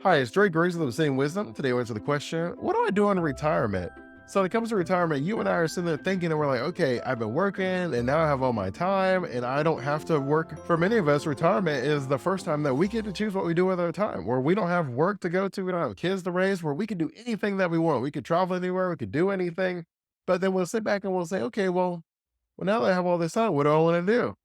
Hi, it's Dre Griggs with Obsidian Wisdom. Today we answer the question, what do I do in retirement? So when it comes to retirement, you and I are sitting there thinking and we're like, okay, I've been working and now I have all my time and I don't have to work. For many of us, retirement is the first time that we get to choose what we do with our time, where we don't have work to go to, we don't have kids to raise, where we can do anything that we want. We could travel anywhere, we could do anything. But then we'll sit back and we'll say, okay, well, now that I have all this time, what do I want to do?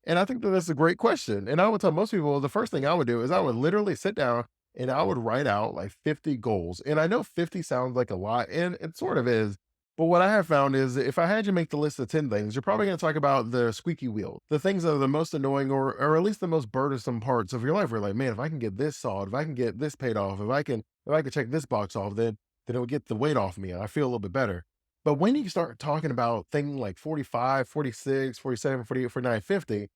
And I think that that's a great question. And I would tell most people the first thing I would do is I would literally sit down and I would write out like 50 goals. And I know 50 sounds like a lot, and it sort of is. But what I have found is that if I had you make the list of 10 things, you're probably going to talk about the squeaky wheel, the things that are the most annoying or at least the most burdensome parts of your life. Where you're like, man, if I can get this solved, if I can get this paid off, if I can check this box off, then it'll get the weight off me and I feel a little bit better. But when you start talking about things like 45, 46, 47, 48, 49, 50.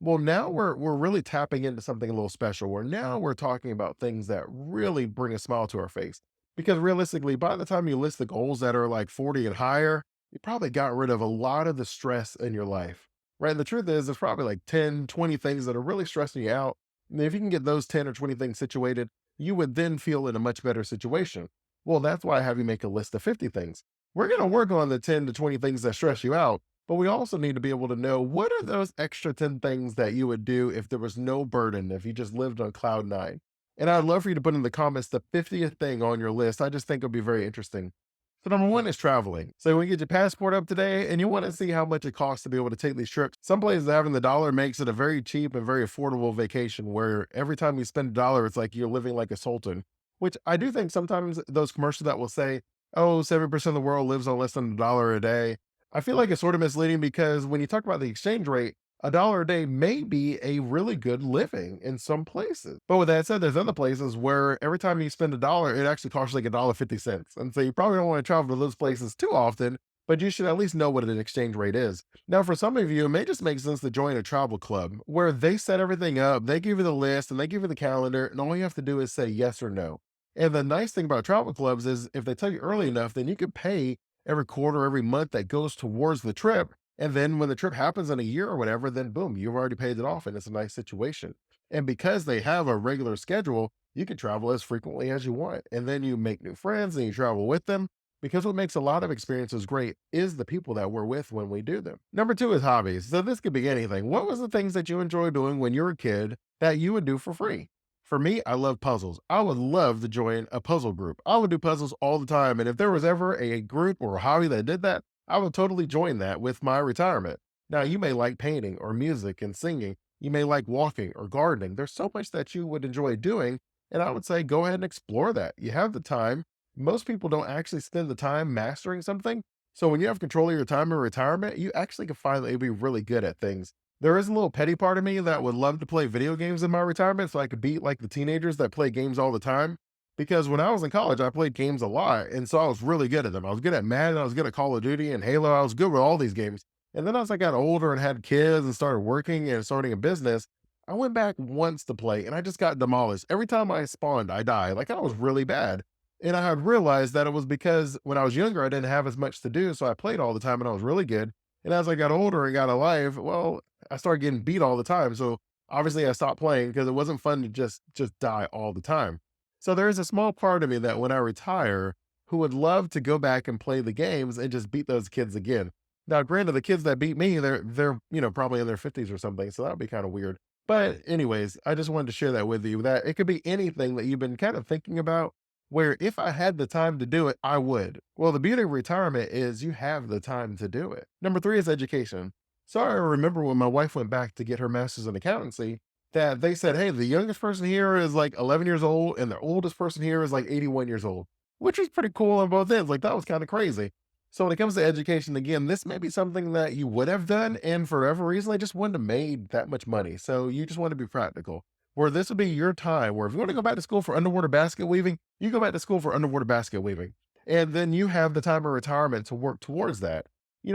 Well, now we're really tapping into something a little special where now we're talking about things that really bring a smile to our face. Because realistically, by the time you list the goals that are like 40 and higher, you probably got rid of a lot of the stress in your life. Right. And the truth is, there's probably like 10, 20 things that are really stressing you out. And if you can get those 10 or 20 things situated, you would then feel in a much better situation. Well, that's why I have you make a list of 50 things. We're going to work on the 10 to 20 things that stress you out, but we also need to be able to know what are those extra 10 things that you would do if there was no burden, if you just lived on cloud nine. And I'd love for you to put in the comments the 50th thing on your list. I just think it'll be very interesting. So number one is traveling. So when you get your passport up today and you want to see how much it costs to be able to take these trips, some places having the dollar makes it a very cheap and very affordable vacation where every time you spend a dollar, it's like you're living like a sultan, which I do think sometimes those commercials that will say, oh, 7% of the world lives on less than a dollar a day. I feel like it's sort of misleading because when you talk about the exchange rate, a dollar a day may be a really good living in some places. But with that said, there's other places where every time you spend a dollar, it actually costs like a dollar 50 cents. And so you probably don't want to travel to those places too often, but you should at least know what an exchange rate is. Now, for some of you, it may just make sense to join a travel club where they set everything up, they give you the list and they give you the calendar, and all you have to do is say yes or no. And the nice thing about travel clubs is if they tell you early enough, then you can pay every quarter, every month that goes towards the trip. And then when the trip happens in a year or whatever, then boom, you've already paid it off and it's a nice situation. And because they have a regular schedule, you can travel as frequently as you want. And then you make new friends and you travel with them. Because what makes a lot of experiences great is the people that we're with when we do them. Number two is hobbies. So this could be anything. What was the things that you enjoyed doing when you were a kid that you would do for free? For me, I love puzzles. I would love to join a puzzle group. I would do puzzles all the time. And if there was ever a group or a hobby that did that, I would totally join that with my retirement. Now, you may like painting or music and singing. You may like walking or gardening. There's so much that you would enjoy doing. And I would say go ahead and explore that. You have the time. Most people don't actually spend the time mastering something. So when you have control of your time in retirement, you actually can find that you'll be really good at things. There is a little petty part of me that would love to play video games in my retirement so I could beat like the teenagers that play games all the time. Because when I was in college, I played games a lot. And so I was really good at them. I was good at Madden, I was good at Call of Duty and Halo. I was good with all these games. And then as I got older and had kids and started working and starting a business, I went back once to play and I just got demolished. Every time I spawned, I died. Like I was really bad. And I had realized that it was because when I was younger, I didn't have as much to do. So I played all the time and I was really good. And as I got older and got a life, well, I started getting beat all the time. So obviously I stopped playing because it wasn't fun to just die all the time. So there is a small part of me that when I retire, who would love to go back and play the games and just beat those kids again. Now, granted, the kids that beat me, they're probably in their 50s or something, so that would be kind of weird. But anyways, I just wanted to share that with you that it could be anything that you've been kind of thinking about where if I had the time to do it, I would. Well, the beauty of retirement is you have the time to do it. Number three is education. So I remember when my wife went back to get her master's in accountancy, that they said, hey, the youngest person here is like 11 years old, and the oldest person here is like 81 years old, which was pretty cool on both ends. Like that was kind of crazy. So when it comes to education, again, this may be something that you would have done, and for whatever reason, they just wouldn't have made that much money. So you just want to be practical. Where this would be your time, where if you want to go back to school for underwater basket weaving, you go back to school for underwater basket weaving. And then you have the time of retirement to work towards that.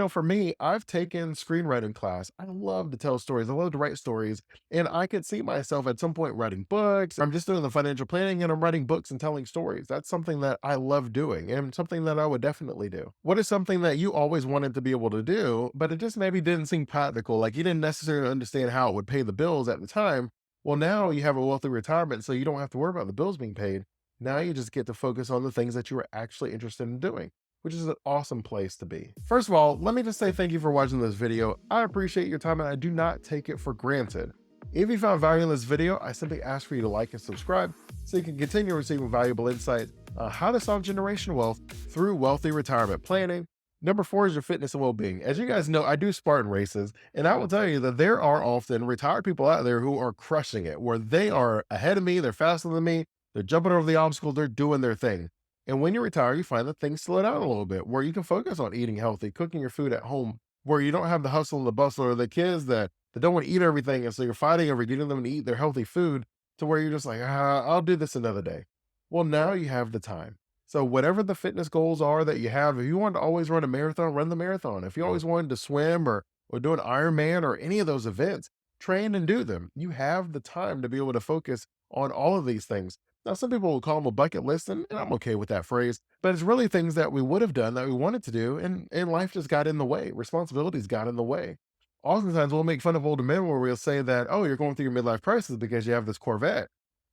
For me, I've taken screenwriting class. I love to tell stories. I love to write stories. And I could see myself at some point writing books. I'm just doing the financial planning and I'm writing books and telling stories. That's something that I love doing and something that I would definitely do. What is something that you always wanted to be able to do, but it just maybe didn't seem practical? Like you didn't necessarily understand how it would pay the bills at the time. Well, now you have a wealthy retirement, so you don't have to worry about the bills being paid. Now you just get to focus on the things that you are actually interested in doing, which is an awesome place to be. First of all, let me just say thank you for watching this video. I appreciate your time and I do not take it for granted. If you found value in this video, I simply ask for you to like and subscribe so you can continue receiving valuable insights on how to solve generational wealth through wealthy retirement planning. Number 4 is your fitness and well-being. As you guys know, I do Spartan races, and I will tell you that there are often retired people out there who are crushing it, where they are ahead of me, they're faster than me, they're jumping over the obstacle, they're doing their thing. And when you retire, you find that things slow down a little bit, where you can focus on eating healthy, cooking your food at home, where you don't have the hustle and the bustle or the kids that don't want to eat everything. And so you're fighting over getting them to eat their healthy food to where you're just like, I'll do this another day. Well, now you have the time. So whatever the fitness goals are that you have, if you want to always run a marathon, run the marathon. If you always wanted to swim or do an Ironman or any of those events, train and do them. You have the time to be able to focus on all of these things. Now, some people will call them a bucket list, and I'm okay with that phrase, but it's really things that we would have done that we wanted to do, and life just got in the way. Responsibilities got in the way. Oftentimes, we'll make fun of older men where we'll say that, oh, you're going through your midlife crisis because you have this Corvette.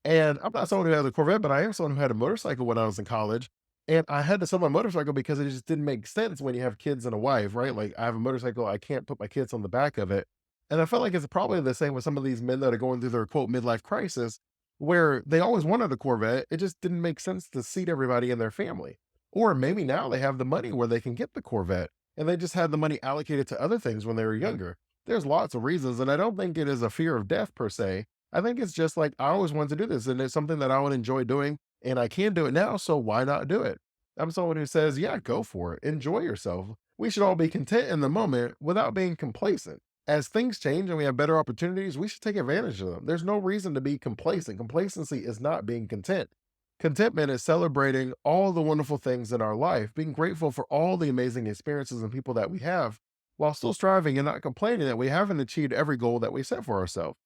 And I'm not someone who has a Corvette, but I am someone who had a motorcycle when I was in college. And I had to sell my motorcycle because it just didn't make sense when you have kids and a wife, right? Like I have a motorcycle, I can't put my kids on the back of it. And I felt like it's probably the same with some of these men that are going through their quote midlife crisis, where they always wanted a Corvette. It just didn't make sense to seat everybody in their family. Or maybe now they have the money where they can get the Corvette and they just had the money allocated to other things when they were younger. There's lots of reasons. And I don't think it is a fear of death per se. I think it's just like I always wanted to do this and it's something that I would enjoy doing and I can do it now. So why not do it? I'm someone who says, yeah, go for it. Enjoy yourself. We should all be content in the moment without being complacent. As things change and we have better opportunities, we should take advantage of them. There's no reason to be complacent. Complacency is not being content. Contentment is celebrating all the wonderful things in our life, being grateful for all the amazing experiences and people that we have, while still striving and not complaining that we haven't achieved every goal that we set for ourselves.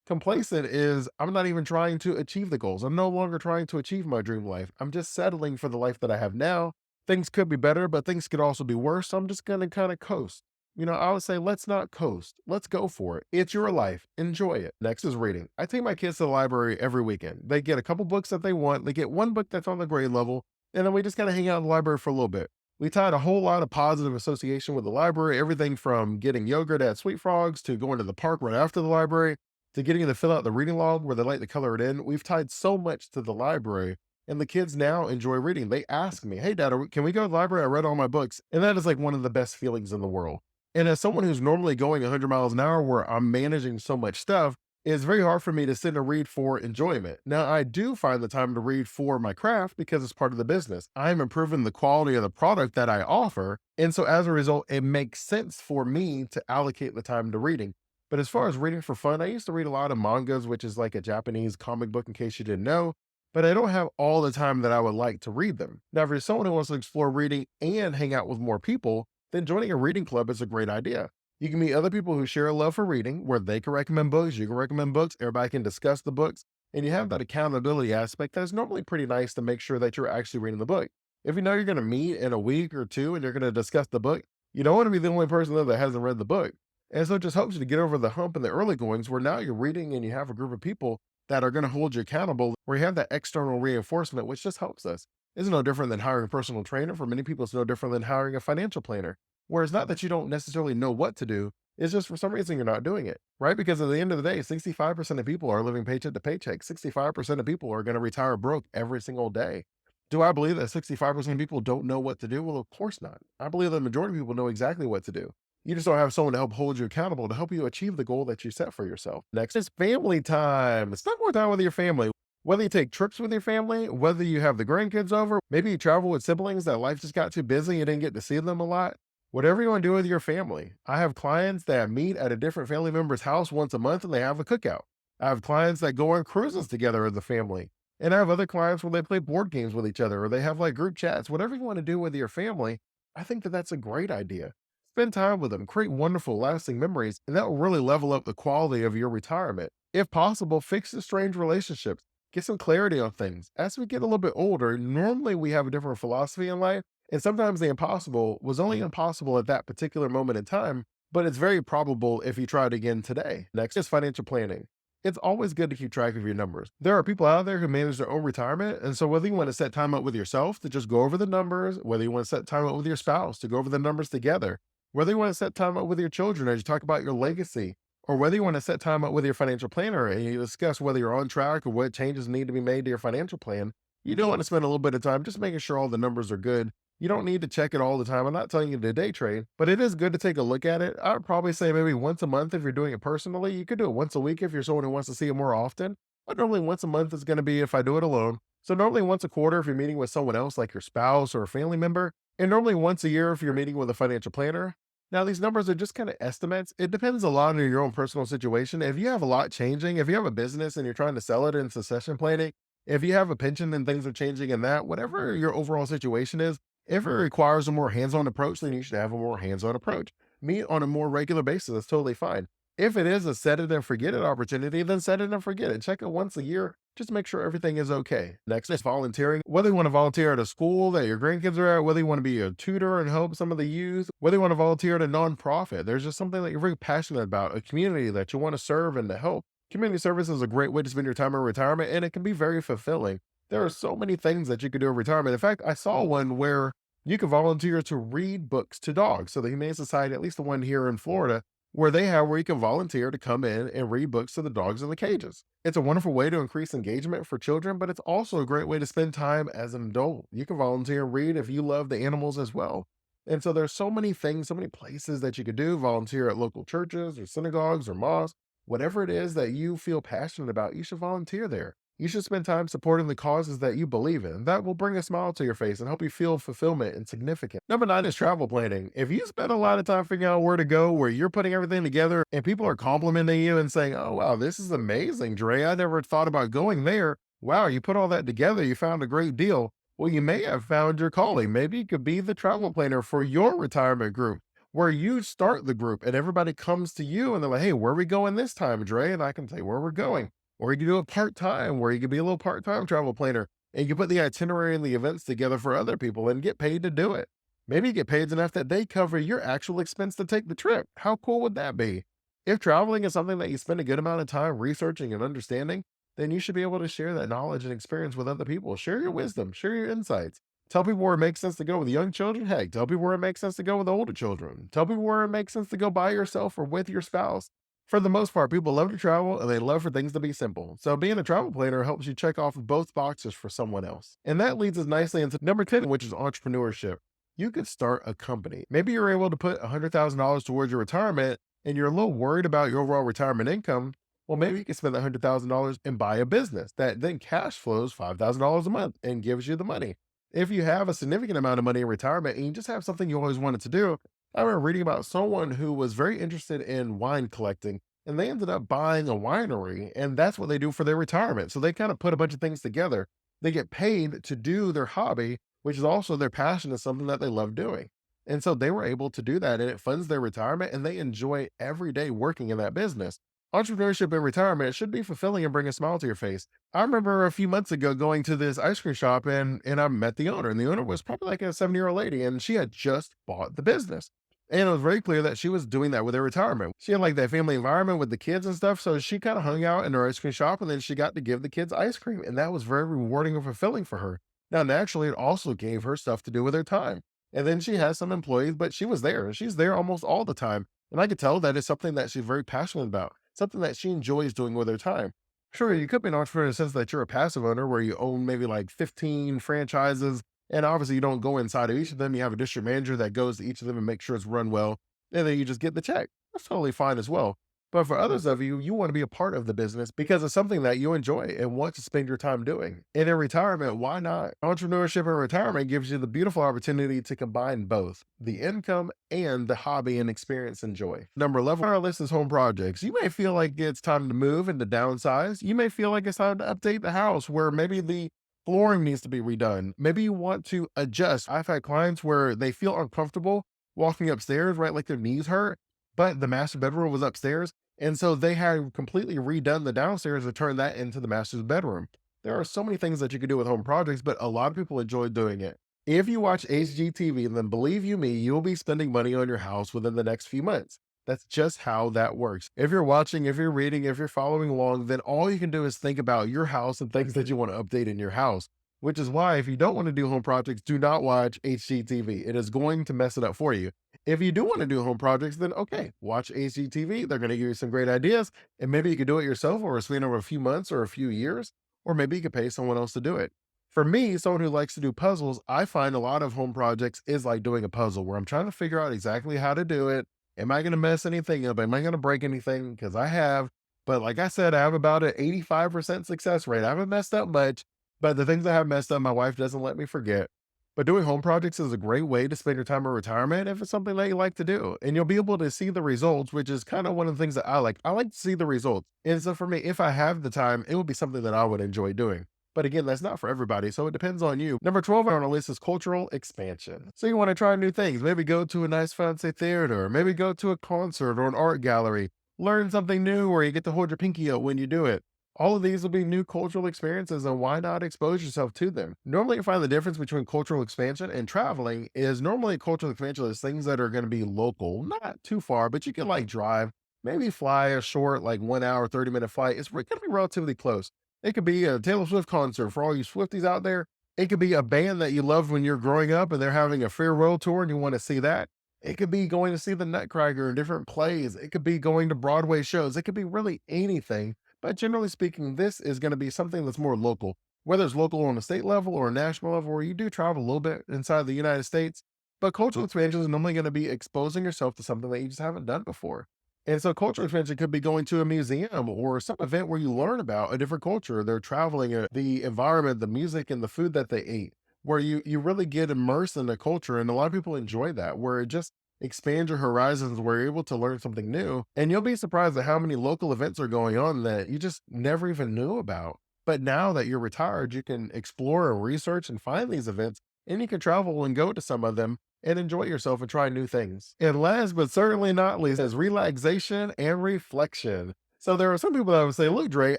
Complacent is I'm not even trying to achieve the goals. I'm no longer trying to achieve my dream life. I'm just settling for the life that I have now. Things could be better, but things could also be worse. So I'm just going to kind of coast. I would say let's not coast. Let's go for it. It's your life. Enjoy it. Next is reading. I take my kids to the library every weekend. They get a couple books that they want. They get one book that's on the grade level, and then we just kind of hang out in the library for a little bit. We tied a whole lot of positive association with the library, everything from getting yogurt at Sweet Frogs to going to the park right after the library to getting to fill out the reading log where they like to color it in. We've tied so much to the library, and the kids now enjoy reading. They ask me, hey, Dad, can we go to the library? I read all my books. And that is like one of the best feelings in the world. And as someone who's normally going 100 miles an hour where I'm managing so much stuff, it's very hard for me to sit and read for enjoyment. Now, I do find the time to read for my craft because it's part of the business. I'm improving the quality of the product that I offer. And so as a result, it makes sense for me to allocate the time to reading. But as far as reading for fun, I used to read a lot of mangas, which is like a Japanese comic book in case you didn't know, but I don't have all the time that I would like to read them. Now, if you're someone who wants to explore reading and hang out with more people, then joining a reading club is a great idea. You can meet other people who share a love for reading, where they can recommend books, you can recommend books, everybody can discuss the books, and you have that accountability aspect that's normally pretty nice to make sure that you're actually reading the book. If you know you're going to meet in a week or two and you're going to discuss the book, you don't want to be the only person there that hasn't read the book. And so it just helps you to get over the hump in the early goings where now you're reading and you have a group of people that are going to hold you accountable, where you have that external reinforcement, which just helps us. It's no different than hiring a personal trainer. For many people, it's no different than hiring a financial planner. Whereas not that you don't necessarily know what to do, it's just for some reason you're not doing it, right? Because at the end of the day, 65% of people are living paycheck to paycheck. 65% of people are going to retire broke every single day. Do I believe that 65% of people don't know what to do? Well, of course not. I believe the majority of people know exactly what to do. You just don't have someone to help hold you accountable to help you achieve the goal that you set for yourself. Next is family time. Spend more time with your family. Whether you take trips with your family, whether you have the grandkids over, maybe you travel with siblings that life just got too busy, you didn't get to see them a lot. Whatever you want to do with your family. I have clients that meet at a different family member's house once a month and they have a cookout. I have clients that go on cruises together as a family. And I have other clients where they play board games with each other or they have like group chats. Whatever you want to do with your family, I think that that's a great idea. Spend time with them, create wonderful, lasting memories, and that will really level up the quality of your retirement. If possible, fix the strange relationships, get some clarity on things. As we get a little bit older, normally we have a different philosophy in life. And sometimes the impossible was only impossible at that particular moment in time, but it's very probable if you try it again today. Next is financial planning. It's always good to keep track of your numbers. There are people out there who manage their own retirement. And so whether you want to set time up with yourself to just go over the numbers, whether you want to set time up with your spouse to go over the numbers together, whether you want to set time up with your children as you talk about your legacy, or whether you want to set time up with your financial planner and you discuss whether you're on track or what changes need to be made to your financial plan, you do want to spend a little bit of time just making sure all the numbers are good. You don't need to check it all the time. I'm not telling you to day trade, but it is good to take a look at it. I would probably say maybe once a month if you're doing it personally. You could do it once a week if you're someone who wants to see it more often. But normally once a month is going to be if I do it alone. So normally once a quarter if you're meeting with someone else like your spouse or a family member, and normally once a year if you're meeting with a financial planner. Now, these numbers are just kind of estimates. It depends a lot on your own personal situation. If you have a lot changing, if you have a business and you're trying to sell it in succession planning, if you have a pension and things are changing in that, whatever your overall situation is, if it requires a more hands on approach, then you should have a more hands on approach. Meet on a more regular basis. That's totally fine. If it is a set it and forget it opportunity, then set it and forget it. Check it once a year. Just make sure everything is okay. Next is volunteering. Whether you want to volunteer at a school that your grandkids are at, whether you want to be a tutor and help some of the youth, whether you want to volunteer at a nonprofit, there's just something that you're very passionate about, a community that you want to serve and to help. Community service is a great way to spend your time in retirement, and it can be very fulfilling. There are so many things that you could do in retirement. In fact, I saw one where you could volunteer to read books to dogs. So the Humane Society, at least the one here in Florida, where you can volunteer to come in and read books to the dogs in the cages. It's a wonderful way to increase engagement for children, but it's also a great way to spend time as an adult. You can volunteer and read if you love the animals as well. And so there's so many things, so many places that you could do. Volunteer at local churches or synagogues or mosques. Whatever it is that you feel passionate about, you should volunteer there. You should spend time supporting the causes that you believe in. That will bring a smile to your face and help you feel fulfillment and significant. Number nine is travel planning. If you spend a lot of time figuring out where to go, where you're putting everything together, and people are complimenting you and saying, oh, wow, this is amazing, Dre. I never thought about going there. Wow, you put all that together. You found a great deal. Well, you may have found your calling. Maybe you could be the travel planner for your retirement group where you start the group and everybody comes to you and they're like, hey, where are we going this time, Dre? And I can tell you where we're going. Or you can do it part time, where you can be a little part time travel planner and you can put the itinerary and the events together for other people and get paid to do it. Maybe you get paid enough that they cover your actual expense to take the trip. How cool would that be? If traveling is something that you spend a good amount of time researching and understanding, then you should be able to share that knowledge and experience with other people. Share your wisdom, share your insights. Tell people where it makes sense to go with young children. Heck, tell people where it makes sense to go with older children. Tell people where it makes sense to go by yourself or with your spouse. For the most part, people love to travel and they love for things to be simple. So being a travel planner helps you check off both boxes for someone else. And that leads us nicely into number 10, which is entrepreneurship. You could start a company. Maybe you're able to put $100,000 towards your retirement and you're a little worried about your overall retirement income. Well, maybe you can spend that $100,000 and buy a business that then cash flows $5,000 a month and gives you the money. If you have a significant amount of money in retirement and you just have something you always wanted to do, I remember reading about someone who was very interested in wine collecting and they ended up buying a winery and that's what they do for their retirement. So they kind of put a bunch of things together. They get paid to do their hobby, which is also their passion, is something that they love doing. And so they were able to do that and it funds their retirement and they enjoy every day working in that business. Entrepreneurship and retirement should be fulfilling and bring a smile to your face. I remember a few months ago going to this ice cream shop and I met the owner, and the owner was probably like a 70-year-old lady, and she had just bought the business. And it was very clear that she was doing that with her retirement. She had like that family environment with the kids and stuff. So she kind of hung out in her ice cream shop and then she got to give the kids ice cream. And that was very rewarding and fulfilling for her. Now, naturally, it also gave her stuff to do with her time. And then she has some employees, but she was there and she's there almost all the time. And I could tell that it's something that she's very passionate about, something that she enjoys doing with her time. Sure, you could be an entrepreneur in the sense that you're a passive owner where you own maybe like 15 franchises. And obviously, you don't go inside of each of them. You have a district manager that goes to each of them and makes sure it's run well. And then you just get the check. That's totally fine as well. But for others of you, you want to be a part of the business because it's something that you enjoy and want to spend your time doing. And in retirement, why not? Entrepreneurship and retirement gives you the beautiful opportunity to combine both the income and the hobby and experience and joy. Number 11 on our list is home projects. You may feel like it's time to move and to downsize. You may feel like it's time to update the house where maybe the flooring needs to be redone. Maybe you want to adjust. I've had clients where they feel uncomfortable walking upstairs, right? Like their knees hurt, but the master bedroom was upstairs. And so they had completely redone the downstairs to turn that into the master's bedroom. There are so many things that you can do with home projects, but a lot of people enjoy doing it. If you watch HGTV, then believe you me, you'll be spending money on your house within the next few months. That's just how that works. If you're watching, if you're reading, if you're following along, then all you can do is think about your house and things that you want to update in your house. Which is why, if you don't want to do home projects, do not watch HGTV. It is going to mess it up for you. If you do want to do home projects, then okay, watch HGTV. They're going to give you some great ideas, and maybe you could do it yourself over a span of a few months or a few years, or maybe you could pay someone else to do it. For me, someone who likes to do puzzles, I find a lot of home projects is like doing a puzzle where I'm trying to figure out exactly how to do it. Am I going to mess anything up? Am I going to break anything? Because I have. But like I said, I have about an 85% success rate. I haven't messed up much, but the things I have messed up, my wife doesn't let me forget. But doing home projects is a great way to spend your time in retirement if it's something that you like to do. And you'll be able to see the results, which is kind of one of the things that I like. I like to see the results. And so for me, if I have the time, it would be something that I would enjoy doing. But again, that's not for everybody. So it depends on you. Number 12 on our list is cultural expansion. So you want to try new things, maybe go to a nice fancy theater, maybe go to a concert or an art gallery, learn something new where you get to hold your pinky up when you do it. All of these will be new cultural experiences, and why not expose yourself to them? Normally, you find the difference between cultural expansion and traveling is normally cultural expansion is things that are going to be local, not too far, but you can like drive, maybe fly a short, like 1 hour, 30-minute flight. It's going to be relatively close. It could be a Taylor Swift concert for all you Swifties out there. It could be a band that you loved when you're growing up and they're having a farewell tour and you want to see that. It could be going to see the Nutcracker in different plays. It could be going to Broadway shows. It could be really anything. But generally speaking, this is going to be something that's more local, whether it's local on a state level or a national level, where you do travel a little bit inside the United States. But cultural expansion is normally going to be exposing yourself to something that you just haven't done before. And so cultural expansion could be going to a museum or some event where you learn about a different culture. They're traveling, the environment, the music, and the food that they ate, where you really get immersed in the culture. And a lot of people enjoy that, where it just expands your horizons, where you're able to learn something new. And you'll be surprised at how many local events are going on that you just never even knew about. But now that you're retired, you can explore and research and find these events, and you can travel and go to some of them and enjoy yourself and try new things. And last but certainly not least is relaxation and reflection. So there are some people that would say, look, Dre,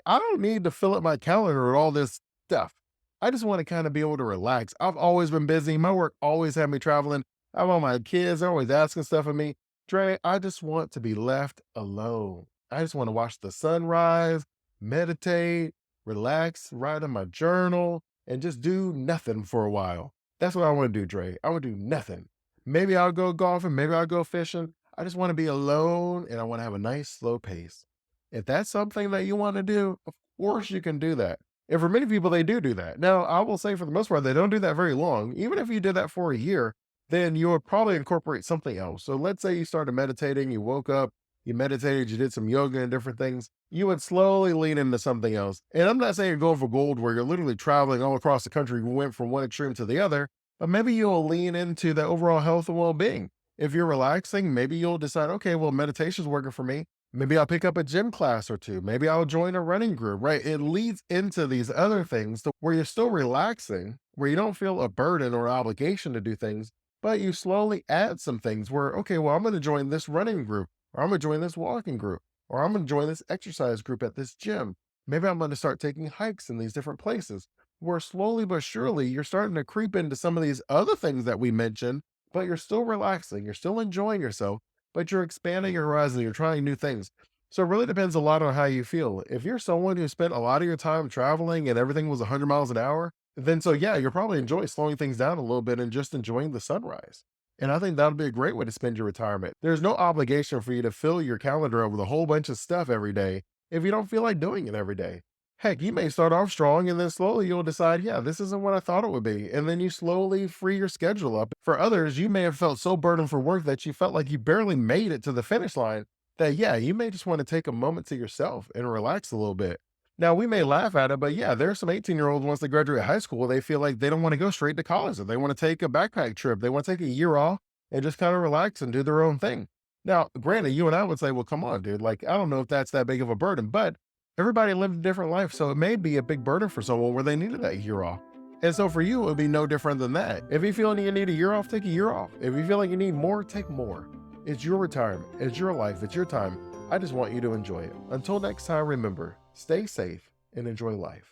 I don't need to fill up my calendar with all this stuff. I just want to kind of be able to relax. I've always been busy. My work always had me traveling. I have all my kids, they're always asking stuff of me. Dre, I just want to be left alone. I just want to watch the sunrise, meditate, relax, write in my journal, and just do nothing for a while. That's what I want to do, Dre. I want to do nothing. Maybe I'll go golfing, maybe I'll go fishing. I just want to be alone and I want to have a nice slow pace. If that's something that you want to do, of course you can do that. And for many people, they do that. Now, I will say for the most part, they don't do that very long. Even if you did that for a year, then you would probably incorporate something else. So let's say you started meditating, you woke up, you meditated, you did some yoga and different things. You would slowly lean into something else. And I'm not saying you're going for gold where you're literally traveling all across the country. You went from one extreme to the other, but maybe you'll lean into the overall health and well-being. If you're relaxing, maybe you'll decide, okay, well, meditation's working for me. Maybe I'll pick up a gym class or two. Maybe I'll join a running group, right? It leads into these other things where you're still relaxing, where you don't feel a burden or obligation to do things, but you slowly add some things where, okay, well, I'm going to join this running group, or I'm going to join this walking group, or I'm going to join this exercise group at this gym. Maybe I'm going to start taking hikes in these different places, where slowly but surely you're starting to creep into some of these other things that we mentioned, but you're still relaxing, you're still enjoying yourself, but you're expanding your horizon, you're trying new things. So it really depends a lot on how you feel. If you're someone who spent a lot of your time traveling and everything was 100 miles an hour, then so yeah, you'll probably enjoy slowing things down a little bit and just enjoying the sunrise. And I think that'll be a great way to spend your retirement. There's no obligation for you to fill your calendar up with a whole bunch of stuff every day if you don't feel like doing it every day. Heck, you may start off strong and then slowly you'll decide, yeah, this isn't what I thought it would be. And then you slowly free your schedule up. For others, you may have felt so burdened for work that you felt like you barely made it to the finish line that, yeah, you may just want to take a moment to yourself and relax a little bit. Now, we may laugh at it, but yeah, there are some 18-year-olds once they graduate high school, they feel like they don't want to go straight to college. They want to take a backpack trip. They want to take a year off and just kind of relax and do their own thing. Now, granted, you and I would say, well, come on, dude. Like, I don't know if that's that big of a burden, but everybody lived a different life. So it may be a big burden for someone where they needed that year off. And so for you, it would be no different than that. If you feel like you need a year off, take a year off. If you feel like you need more, take more. It's your retirement. It's your life. It's your time. I just want you to enjoy it. Until next time, remember, stay safe and enjoy life.